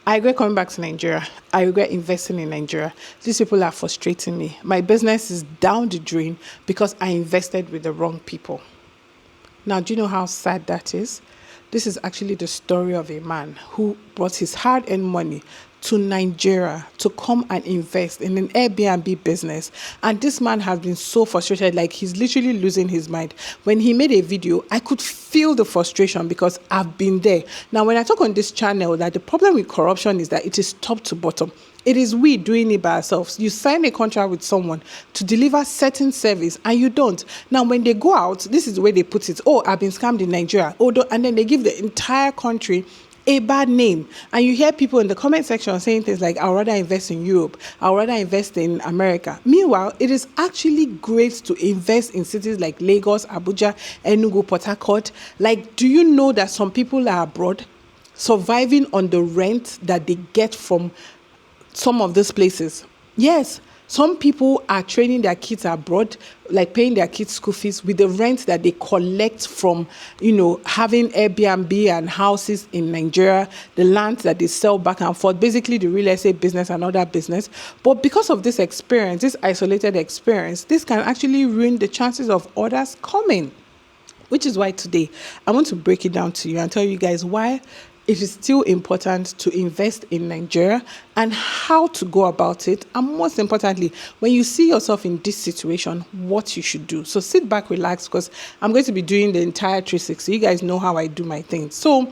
I regret coming back to Nigeria. I regret investing in Nigeria. These people are frustrating me. My business is down the drain because I invested with the wrong people. Now, do you know how sad that is? This is actually the story of a man who brought his hard-earned money to Nigeria to come and invest in an Airbnb business. And this man has been so frustrated, like he's literally losing his mind. When he made a video, I could feel the frustration because I've been there. Now, when I talk on this channel, that the problem with corruption is that it is top to bottom. It is we doing it by ourselves. You sign a contract with someone to deliver certain service and you don't. Now, when they go out, this is the way they put it. Oh, I've been scammed in Nigeria. Oh, and then they give the entire country a bad name. And you hear people in the comment section saying things like, I'd rather invest in Europe. I'd rather invest in America. Meanwhile, it is actually great to invest in cities like Lagos, Abuja, Enugu, Port Harcourt. Like, do you know that some people are abroad surviving on the rent that they get from some of these places? Yes, some people are training their kids abroad, like paying their kids school fees with the rent that they collect from, having Airbnb and houses in Nigeria, the land that they sell back and forth, basically the real estate business and other business. But because of this experience, this isolated experience, this can actually ruin the chances of others coming. Which is why today I want to break it down to you and tell you guys why it is still important to invest in Nigeria and how to go about it. And most importantly, when you see yourself in this situation, what you should do. So sit back, relax, because I'm going to be doing the entire 360. You guys know how I do my things. So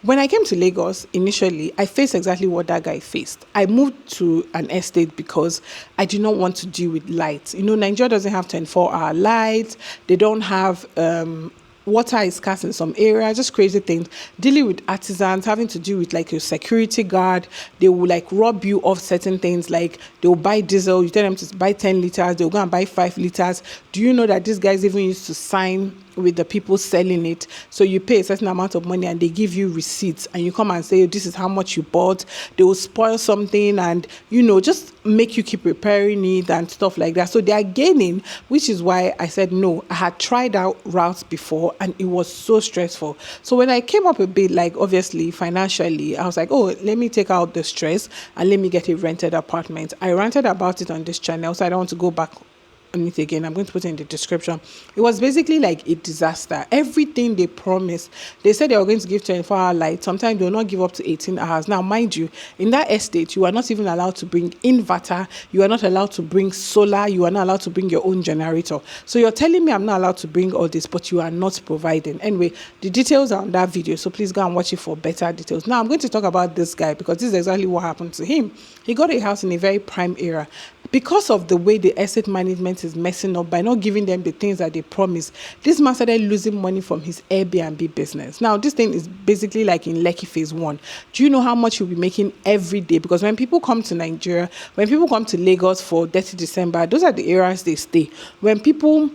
when I came to Lagos, initially, I faced exactly what that guy faced. I moved to an estate because I did not want to deal with lights. Nigeria doesn't have 24-hour lights. They don't have water is scarce in some areas, just crazy things. Dealing with artisans, having to deal with like your security guard, they will like rob you of certain things, like they will buy diesel, you tell them to buy 10 liters, they'll go and buy 5 liters. Do you know that these guys even used to sign with the people selling it? So you pay a certain amount of money and they give you receipts and you come and say, this is how much you bought. They will spoil something and, just make you keep repairing it and stuff like that. So they are gaining, which is why I said no. I had tried out routes before and it was so stressful. So when I came up a bit, like obviously financially, I was like, oh, let me take out the stress and let me get a rented apartment. I ranted about it on this channel, so I don't want to go back on it again. I'm going to put it in the description. It was basically like a disaster. Everything they promised, they said they were going to give 24-hour light. Sometimes they will not give up to 18 hours. Now, mind you, in that estate, you are not even allowed to bring inverter. You are not allowed to bring solar. You are not allowed to bring your own generator. So you're telling me I'm not allowed to bring all this, but you are not providing. Anyway, the details are on that video, so please go and watch it for better details. Now, I'm going to talk about this guy because this is exactly what happened to him. He got a house in a very prime area. Because of the way the estate management is messing up by not giving them the things that they promised, this man started losing money from his Airbnb business. Now, this thing is basically like in Lekki phase 1. Do you know how much you'll be making every day? Because when people come to Nigeria, when people come to Lagos for 30 December, those are the areas they stay. When people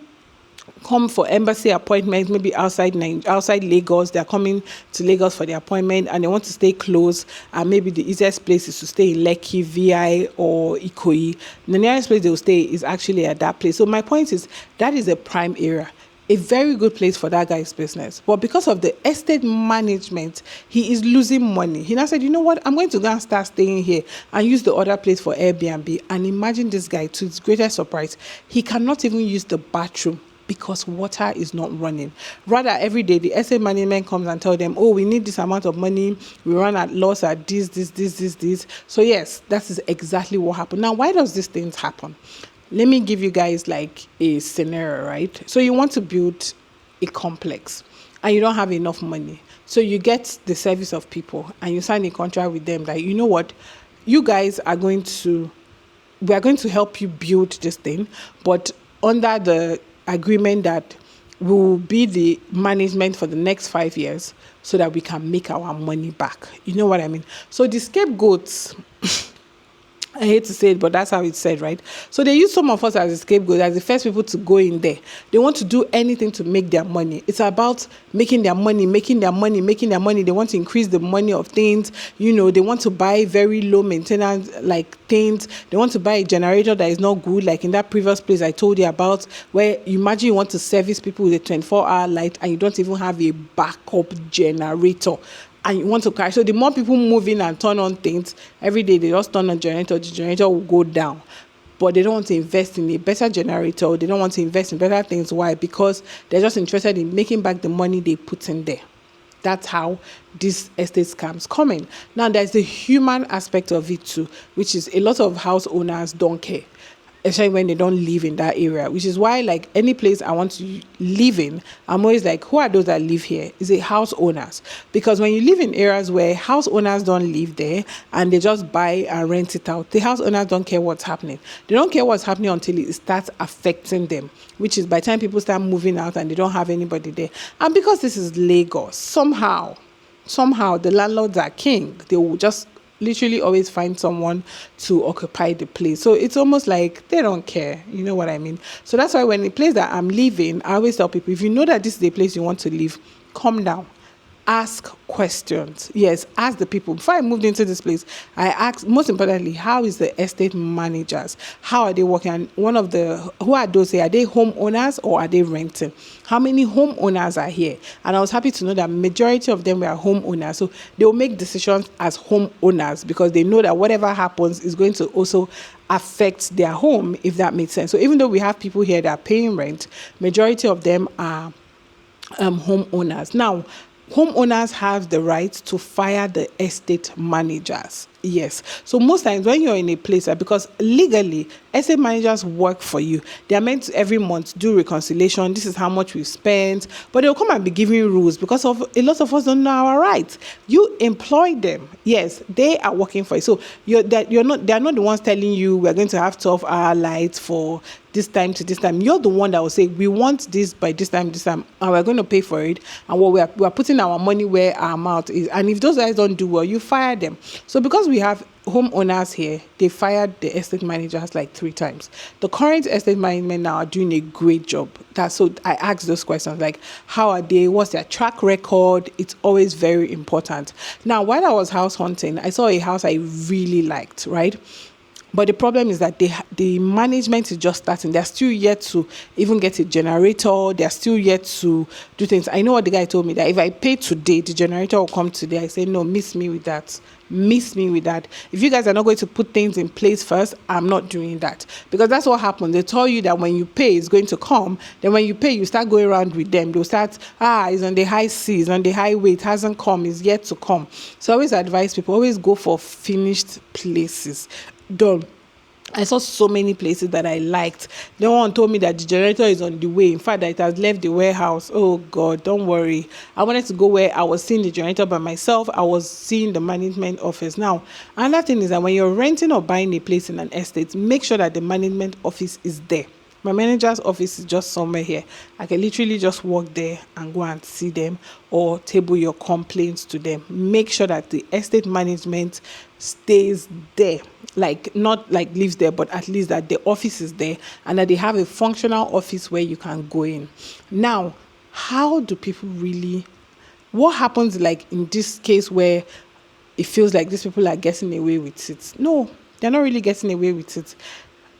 come for embassy appointments, maybe outside Lagos, they're coming to Lagos for the appointment and they want to stay close, and maybe the easiest place is to stay in Lekki, VI or Ikoyi. The nearest place they'll stay is actually at that place. So my point is, that is a prime area, a very good place for that guy's business. But because of the estate management, he is losing money. He now said, you know what, I'm going to go and start staying here and use the other place for Airbnb. And imagine this guy, to his greatest surprise, he cannot even use the bathroom because water is not running. Rather, every day the estate management comes and tell them, oh, we need this amount of money, we run at loss at this. So yes, that is exactly what happened. Now, why does these things happen? Let me give you guys like a scenario, right? So you want to build a complex and you don't have enough money. So you get the service of people and you sign a contract with them that, you know what, you guys we are going to help you build this thing, but under the agreement that will be the management for the next 5 years so that we can make our money back. You know what I mean? So the scapegoats, I hate to say it, but that's how it's said, right? So they use some of us as a scapegoat, as the first people to go in there. They want to do anything to make their money. It's about making their money. They want to increase the money of things. They want to buy very low maintenance, like things. They want to buy a generator that is not good, like in that previous place I told you about, where you imagine you want to service people with a 24-hour light and you don't even have a backup generator. and you want to carry. So the more people move in and turn on things every day, they just turn on generator, the generator will go down. But they don't want to invest in a better generator. They don't want to invest in better things. Why? Because they're just interested in making back the money they put in there. That's how these estate scams come in. Now, there's the human aspect of it too, which is a lot of house owners don't care, especially when they don't live in that area, which is why, like, any place I want to live in, I'm always like, who are those that live here? Is it house owners? Because when you live in areas where house owners don't live there and they just buy and rent it out, the house owners don't care what's happening. They don't care what's happening until it starts affecting them, which is by the time people start moving out and they don't have anybody there. And because this is Lagos, somehow the landlords are king. They will just literally always find someone to occupy the place. So it's almost like they don't care. You know what I mean? So that's why when the place that I'm living, I always tell people, if you know that this is the place you want to live, calm down. Ask questions. Yes, ask the people. Before I moved into this place, I asked, most importantly, how is the estate managers? How are they working? And who are those here? Are they homeowners or are they renting? How many homeowners are here? And I was happy to know that majority of them were homeowners. So they will make decisions as homeowners because they know that whatever happens is going to also affect their home, if that makes sense. So even though we have people here that are paying rent, majority of them are homeowners. Now, homeowners have the right to fire the estate managers. Yes. So most times when you're in a place, because legally, estate managers work for you. They are meant to every month do reconciliation. This is how much we've spent. But they'll come and be giving rules because of a lot of us don't know our rights. You employ them. Yes, they are working for you. So they're not the ones telling you we're going to have 12-hour lights for this time to this time. You're the one that will say, we want this by this time, and we're going to pay for it. And what we're putting our money where our mouth is. And if those guys don't do well, you fire them. So because we have homeowners here, they fired the estate managers like 3 times. The current estate management now are doing a great job. So I asked those questions like, how are they? What's their track record? It's always very important. Now, while I was house hunting, I saw a house I really liked, right? But the problem is that the management is just starting. They're still yet to even get a generator. They're still yet to do things. I know what the guy told me, that if I pay today, the generator will come today. I said, no, miss me with that. If you guys are not going to put things in place first, I'm not doing that. Because that's what happens. They tell you that when you pay, it's going to come. Then when you pay, you start going around with them. They'll start, it's on the high seas, on the highway. It hasn't come. It's yet to come. So I always advise people, always go for finished places. Done. I saw so many places that I liked. No one told me that the generator is on the way. In fact, that it has left the warehouse. Oh God, don't worry. I wanted to go where I was seeing the generator by myself. I was seeing the management office. Now, another thing is that when you're renting or buying a place in an estate, make sure that the management office is there. My manager's office is just somewhere here. I can literally just walk there and go and see them or table your complaints to them. Make sure that the estate management stays there. Like, not like lives there, but at least that the office is there and that they have a functional office where you can go in. Now, how do people really, what happens like in this case where it feels like these people are getting away with it? No, they're not really getting away with it.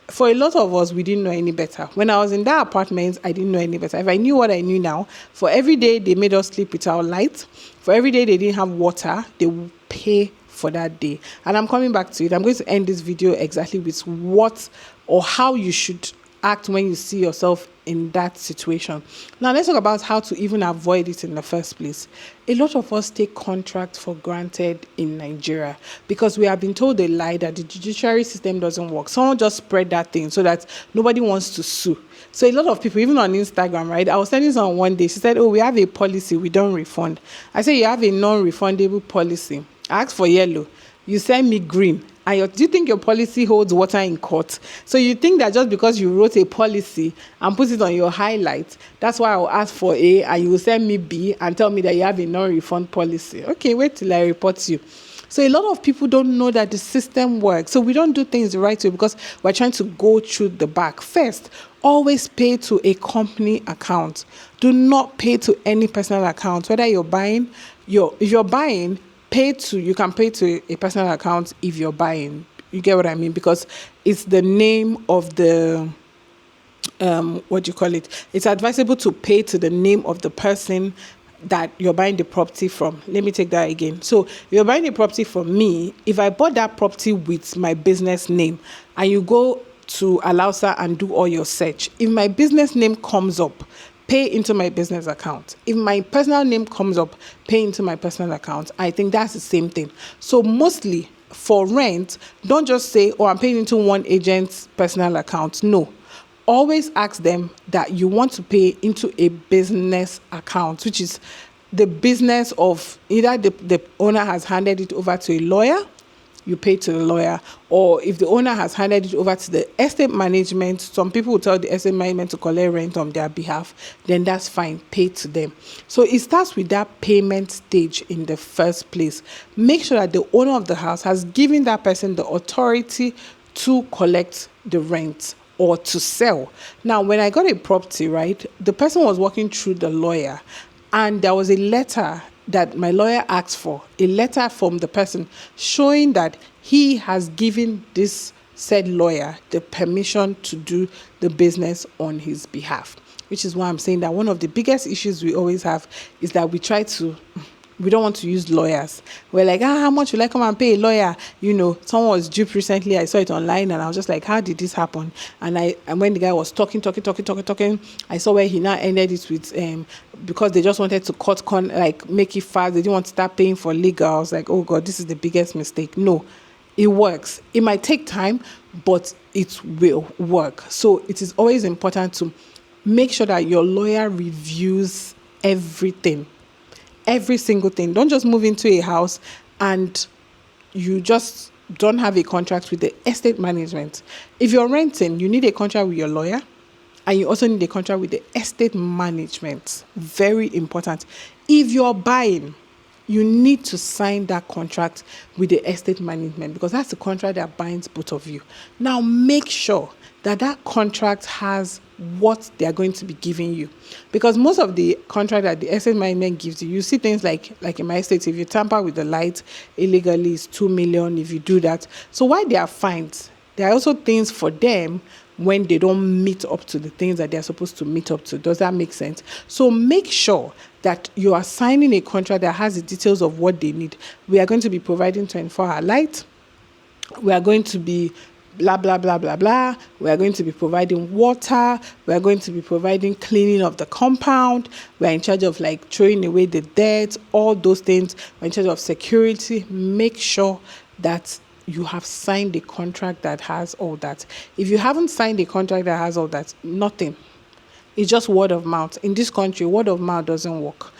For a lot of us, we didn't know any better. When I was in that apartment, I didn't know any better. If I knew what I knew now, for every day they made us sleep without light. For every day they didn't have water, they would pay for that day. And I'm coming back to it. I'm going to end this video exactly with what or how you should act when you see yourself in that situation. Now, let's talk about how to even avoid it in the first place. A lot of us take contracts for granted in Nigeria because we have been told a lie that the judiciary system doesn't work. Someone just spread that thing so that nobody wants to sue. So a lot of people, even on Instagram, right? I was telling someone one day, she said, we have a policy, we don't refund. I said, you have a non-refundable policy. I asked for yellow. You send me green. And do you think your policy holds water in court? So you think that just because you wrote a policy and put it on your highlight, that's why I'll ask for A and you will send me B and tell me that you have a non-refund policy. Okay, wait till I report you. So a lot of people don't know that the system works. So we don't do things the right way because we're trying to go through the back. First, always pay to a company account. Do not pay to any personal account. Whether you're buying, if you're buying, you can pay to a personal account if you're buying. You get what I mean? Because it's the name of the, It's advisable to pay to the name of the person that you're buying the property from. Let me take that again. So you're buying the property from me. If I bought that property with my business name and you go to Alausa and do all your search, if my business name comes up, pay into my business account. If my personal name comes up, pay into my personal account. I think that's the same thing. So mostly for rent, don't just say, oh, I'm paying into one agent's personal account. No. Always ask them that you want to pay into a business account, which is the business of either the owner has handed it over to a lawyer, you pay to the lawyer, or if the owner has handed it over to the estate management, some people will tell the estate management to collect rent on their behalf, then that's fine, pay to them. So it starts with that payment stage in the first place. Make sure that the owner of the house has given that person the authority to collect the rent or to sell. Now, when I got a property, right, the person was working through the lawyer, and there was a letter that my lawyer asked for, a letter from the person showing that he has given this said lawyer the permission to do the business on his behalf, which is why I'm saying that one of the biggest issues we always have is that we don't want to use lawyers. We're like, how much will I come and pay a lawyer? Someone was duped recently. I saw it online and I was just like, how did this happen? And when the guy was talking, I saw where he now ended it with, because they just wanted to make it fast. They didn't want to start paying for legal. I was like, oh God, this is the biggest mistake. No, it works. It might take time, but it will work. So it is always important to make sure that your lawyer reviews everything. Every single thing. Don't just move into a house and you just don't have a contract with the estate management. If you're renting, you need a contract with your lawyer, and you also need a contract with the estate management. Very important. If you're buying, you need to sign that contract with the estate management, because that's the contract that binds both of you. Now, make sure that contract has what they are going to be giving you, because most of the contract that the estate management gives you see things like in my estate, if you tamper with the light illegally, it's 2 million if you do that. So while they are fines, there are also things for them when they don't meet up to the things that they're supposed to meet up to. Does that make sense? So make sure that you are signing a contract that has the details of what they need. We are going to be providing 24-hour light. We are going to be blah, blah, blah, blah, blah. We are going to be providing water. We are going to be providing cleaning of the compound. We are in charge of throwing away the dirt, all those things. We're in charge of security. Make sure that you have signed a contract that has all that. If you haven't signed a contract that has all that, nothing. It's just word of mouth. In this country, word of mouth doesn't work.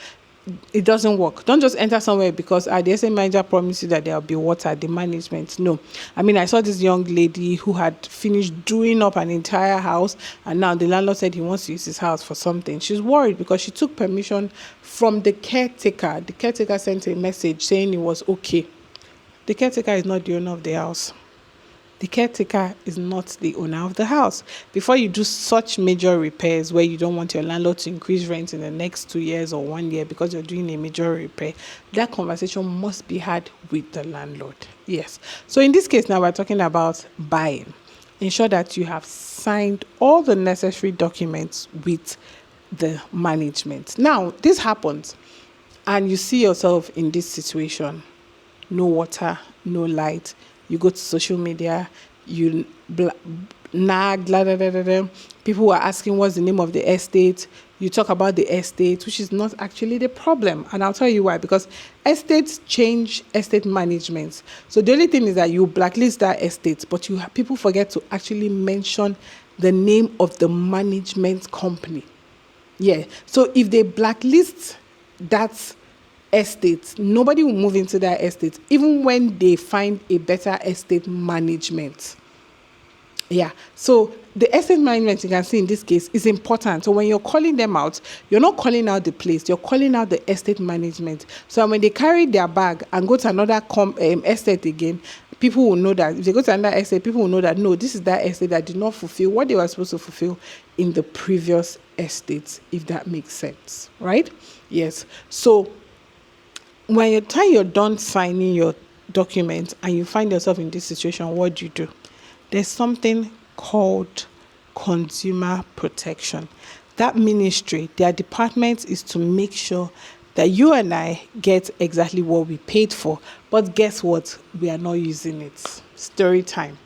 It doesn't work. Don't just enter somewhere because the estate manager promised you that there will be water, the management. No. I saw this young lady who had finished doing up an entire house, and now the landlord said he wants to use his house for something. She's worried because she took permission from the caretaker. The caretaker sent a message saying it was okay. The caretaker is not the owner of the house. The caretaker is not the owner of the house. Before you do such major repairs where you don't want your landlord to increase rent in the next 2 years or 1 year because you're doing a major repair, that conversation must be had with the landlord. Yes. So in this case now, we're talking about buying. Ensure that you have signed all the necessary documents with the management. Now, this happens and you see yourself in this situation. No water, no light. You go to social media, you nag, blah, blah, blah, blah, blah. People are asking what's the name of the estate. You talk about the estate, which is not actually the problem. And I'll tell you why. Because estates change estate management. So the only thing is that you blacklist that estate, but people forget to actually mention the name of the management company. Yeah. So if they blacklist that estate, nobody will move into that estate, even when they find a better estate management. Yeah. So the estate management, you can see in this case, is important. So when you're calling them out, you're not calling out the place, you're calling out the estate management. So when they carry their bag and go to another estate again, people will know that. If they go to another estate, people will know that, no, this is that estate that did not fulfill what they were supposed to fulfill in the previous estate, if that makes sense, right? Yes. So when you're done signing your document and you find yourself in this situation, what do? There's something called consumer protection. That ministry, their department is to make sure that you and I get exactly what we paid for. But guess what? We are not using it. Story time.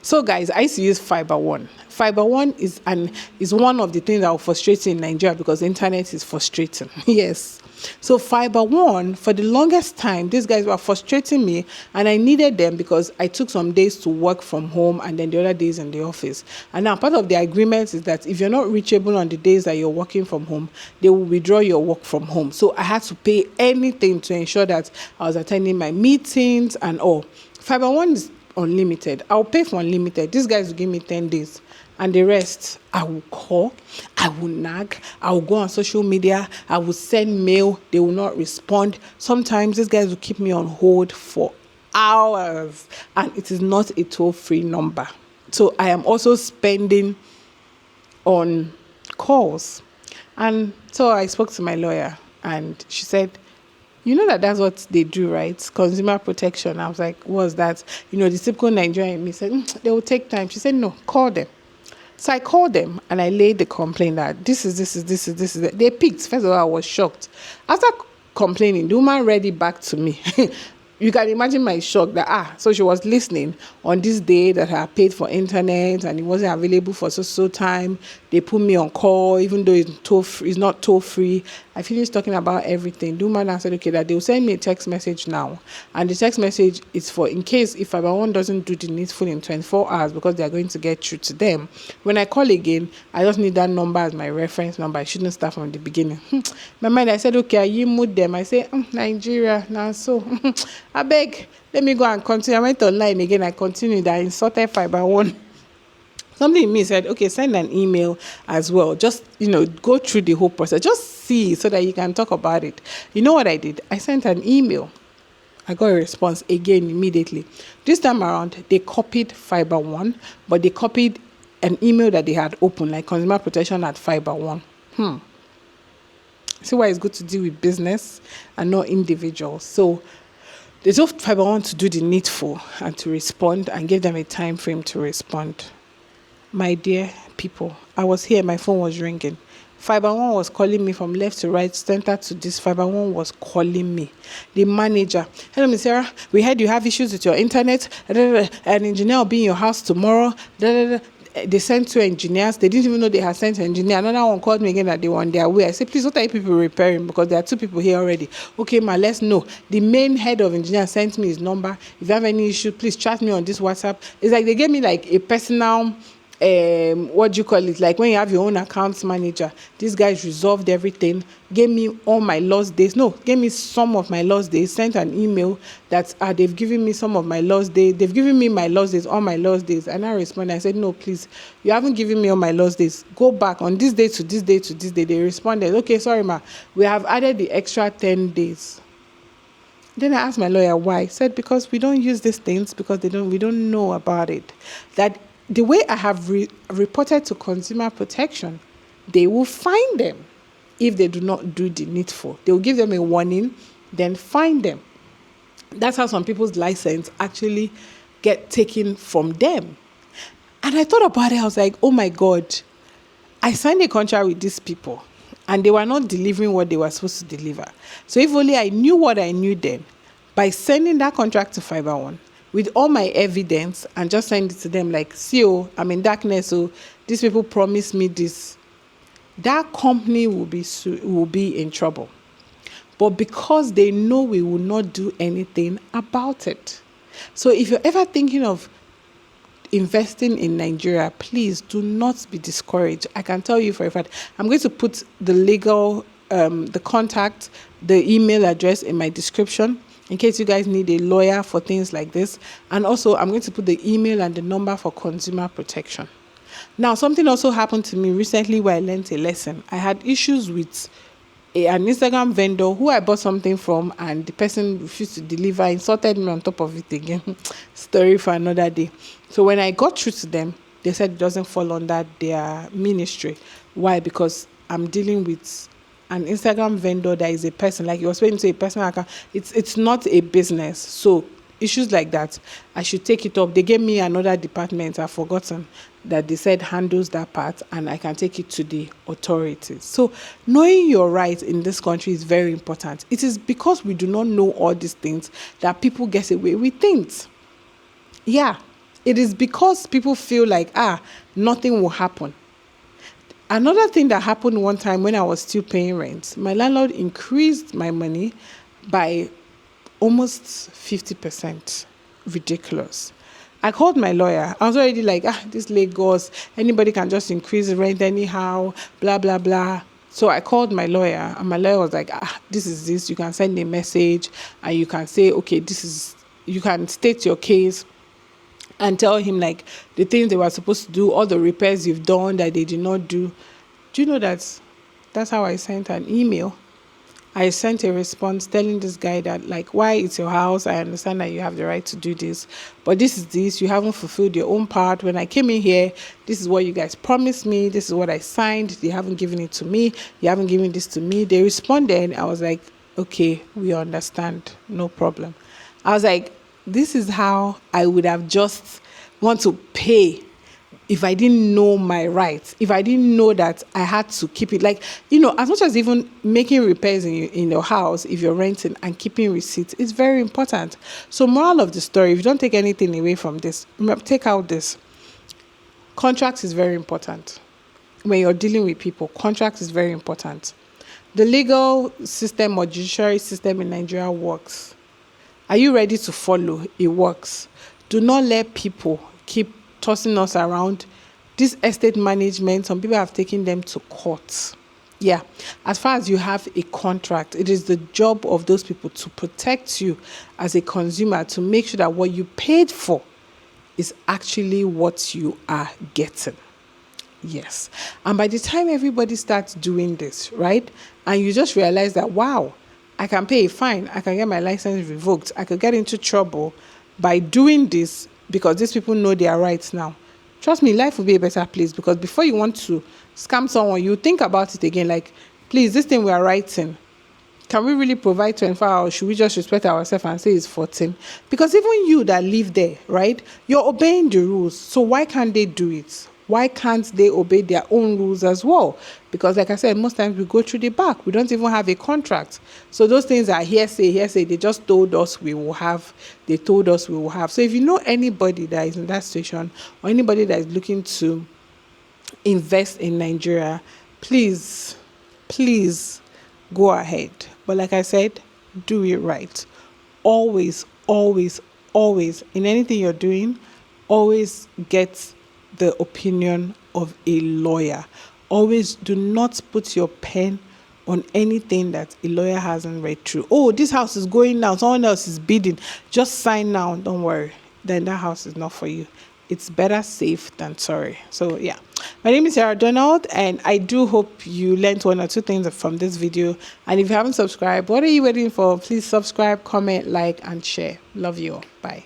So guys, I used to use Fiber One. Fiber One is one of the things that will frustrate you in Nigeria because the internet is frustrating. Yes. So Fiber One, for the longest time, these guys were frustrating me, and I needed them because I took some days to work from home and then the other days in the office. And now part of the agreement is that if you're not reachable on the days that you're working from home, they will withdraw your work from home. So I had to pay anything to ensure that I was attending my meetings and all. Fiber One is unlimited. I'll pay for unlimited. These guys will give me 10 days. And the rest, I will call, I will nag, I will go on social media, I will send mail, they will not respond. Sometimes these guys will keep me on hold for hours, and it is not a toll-free number. So I am also spending on calls. And so I spoke to my lawyer, and she said, you know that's what they do, right? Consumer protection. I was like, what's that? The typical Nigerian in me said, they will take time. She said, no, call them. So I called them and I laid the complaint that this is. They picked. First of all, I was shocked. After complaining, the woman read it back to me. You can imagine my shock that, so she was listening on this day that I paid for internet and it wasn't available for so time. They put me on call, even though it's not toll free. I finished talking about everything. The woman answered, okay, that they'll send me a text message now. And the text message is for in case if Fiber One doesn't do the needful in 24 hours because they're going to get through to them. When I call again, I just need that number as my reference number. I shouldn't start from the beginning. My mind, I said, okay, you mood them. I say, Nigeria, now so. I beg, let me go and continue. I went online again. I continued. I inserted Fiber One. Something in me said, okay, send an email as well. Just, go through the whole process. Just see so that you can talk about it. You know what I did? I sent an email. I got a response again immediately. This time around, they copied Fiber One, but they copied an email that they had opened, like consumer protection at Fiber One. See why it's good to deal with business and not individuals. So they told Fiber One to do the needful and to respond and give them a time frame to respond. My dear people, I was here, my phone was ringing. Fiber One was calling me from left to right, center to this. Fiber One was calling me. The manager, hello, Miss Sarah, we heard you have issues with your internet. An engineer will be in your house tomorrow. They sent 2 engineers. They didn't even know they had sent an engineer. Another one called me again that they were on their way. I said, please, what are you people repairing? Because there are 2 people here already. Okay, ma, let's know. The main head of engineers sent me his number. If you have any issue, please chat me on this WhatsApp. It's like they gave me like a personal what do you call it, like when you have your own accounts manager. These guys resolved everything, gave me all my lost days, gave me some of my lost days, sent an email that they've given me some of my lost days, they've given me my lost days, all my lost days. And I responded, I said, no, please, you haven't given me all my lost days, go back on this day to this day to this day. They responded, okay, sorry ma, we have added the extra 10 days. Then I asked my lawyer why. He said, because we don't use these things, because we don't know about it. That the way I have reported to consumer protection, they will fine them if they do not do the needful. They will give them a warning, then fine them. That's how some people's license actually get taken from them. And I thought about it. I was like, oh my God, I signed a contract with these people and they were not delivering what they were supposed to deliver. So if only I knew what I knew then, by sending that contract to Fiber One, with all my evidence and just send it to them like, see, I'm in darkness, so these people promised me this. That company will be in trouble. But because they know we will not do anything about it. So if you're ever thinking of investing in Nigeria, please do not be discouraged. I can tell you for a fact, I'm going to put the legal, the contact, the email address in my description, in case you guys need a lawyer for things like this. And also, I'm going to put the email and the number for consumer protection. Now, something also happened to me recently where I learned a lesson. I had issues with an Instagram vendor who I bought something from, and the person refused to deliver, insulted me on top of it again. Story for another day. So when I got through to them, they said it doesn't fall under their ministry. Why? Because I'm dealing with an Instagram vendor that is a person, like you were speaking to a personal account. It's not a business. So issues like that, I should take it up. They gave me another department, I've forgotten. that they said handles that part, and I can take it to the authorities. So knowing your rights in this country is very important. It is because we do not know all these things that people get away with things. Yeah, it is because people feel like, nothing will happen. Another thing that happened one time when I was still paying rent, my landlord increased my money by almost 50%. Ridiculous. I called my lawyer. I was already like, this Lagos, anybody can just increase the rent anyhow, blah, blah, blah. So I called my lawyer, and my lawyer was like, this is this. You can send a message and you can say, okay, you can state your case and tell him like the things they were supposed to do, all the repairs you've done that they did not do. Do you know that's how I sent an email? I sent a response telling this guy that like, why it's your house, I understand that you have the right to do this, but this, you haven't fulfilled your own part. When I came in here, this is what you guys promised me, this is what I signed, they haven't given it to me, you haven't given this to me. They responded. I was like, okay, we understand, no problem. I was like, this is how I would have just want to pay if I didn't know my rights, if I didn't know that I had to keep it. Like, as much as even making repairs in your house, if you're renting, and keeping receipts, is very important. So moral of the story, if you don't take anything away from this, take out this. Contracts is very important. When you're dealing with people, contracts is very important. The legal system or judiciary system in Nigeria works. Are you ready to follow? It works. Do not let people keep tossing us around. This estate management, some people have taken them to court. Yeah. As far as you have a contract, it is the job of those people to protect you as a consumer, to make sure that what you paid for is actually what you are getting. Yes. And by the time everybody starts doing this, right, and you just realize that, wow, I can pay a fine, I can get my license revoked, I could get into trouble by doing this because these people know their rights now. Trust me, life will be a better place, because before you want to scam someone, you think about it again, like, please, this thing we are writing, can we really provide 24 hours? Should we just respect ourselves and say it's 14? Because even you that live there, right, you're obeying the rules. So why can't they do it? Why can't they obey their own rules as well? Because like I said, most times we go through the back. We don't even have a contract. So those things are hearsay. They just told us we will have. They told us we will have. So if you know anybody that is in that situation, or anybody that is looking to invest in Nigeria, please go ahead. But like I said, do it right. Always, always, always, in anything you're doing, always get the opinion of a lawyer. Always do not put your pen on anything that a lawyer hasn't read through. Oh, this house is going down, someone else is bidding, just sign now, don't worry. Then that house is not for you. It's better safe than sorry. So yeah, my name is Ldera, and I do hope you learned one or two things from this video. And if you haven't subscribed, what are you waiting for? Please subscribe, comment, like, and share. Love you all. Bye.